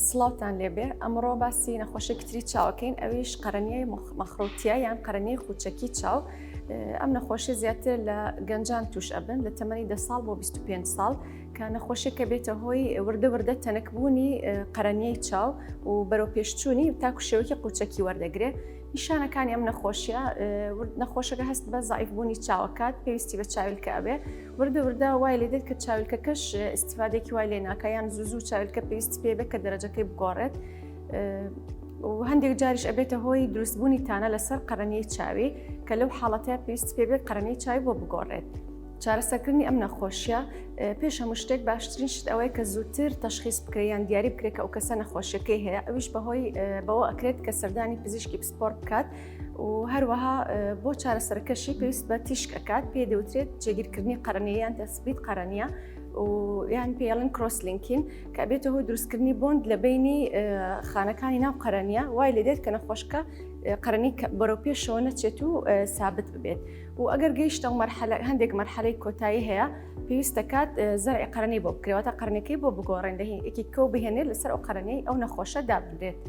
سڵاوتان لێبێ ئەمڕۆ باسی نەخۆشیەکتری چاوەکەین ئەویش قەرەنیای مەخڕوتیە یان قەرەنیای خوچەکی چاو. ئەم نەخۆشی زیاتر لە گەنجان توش ئەبن لە تەمەنی 10 ساڵ بۆ 25 ساڵ کە نەخۆشیەکە بێتە هۆی وردە تەنەکبوونی قەرەنیای چاو و بەرەو پێشچوونی تاکو شێوەیەکی قوچەکی وەردەگرێ. نیشانەکانی ئەم نەخۆشیە نەخۆشەکە هەست بە زائیفبوونی چاوەکات پێویستی بە چاویلکە ئەبێ وردە وای لێ دێت کە چاویلکەکەش ئیستیفادێکی وای لێ ناکە یان زوو چاویلکە پێویستی پێ بێت کە دەرەجەکەی بگۆڕێت و هەندێک جاریش ئەبێتە هۆی دروستبوونی تانە لەسەر قەرەنیای چاوی کە لەو حاڵەتەیە پێویستی پێ بێت قەرەنیای چاوی بۆ بگۆڕێت. چارەسەرکردنی ئەم نەخۆشیە پێش هەموو شتێک باشترین شت ئەوەیە کە زووتر تەشخیص بکرێت یان دیاری بکرێت کە ئەو کەسە نەخۆشیەکەی هەیە ئەویش بەهۆی بەوە ئەکرێت کە سەردانی پزیشکی پسپۆرت بکات و هەروەها بۆ چارەسەرکەشی پێویست بە تیشک ئەکات پێ دەوترێت جێگیرکردنی قەرەنیە یان تەسبیت قەرەنیە و یان پێڵن کرۆسلینکین کە بێتە هۆی دروستکردنی بۆند لە بینی خانەکانی ناو قەرەنیە وای لێ دێت کە نەخۆشکە قەرەنی بەرەو پێشەوە نەچێت و سابت ببێت و ئەگەر گەیشتە هەندێک مەرحەلەی کۆتایی هەیە پێویست دەکات زەرعی قەرەنی بۆ بکرێتەوە تا قەرەنیەکەی بۆ بگۆڕێن لە هینێکی کەو بهێنێت لەسەر ئەو قەرەنیەی ئەو نەخۆشە دابدرێت.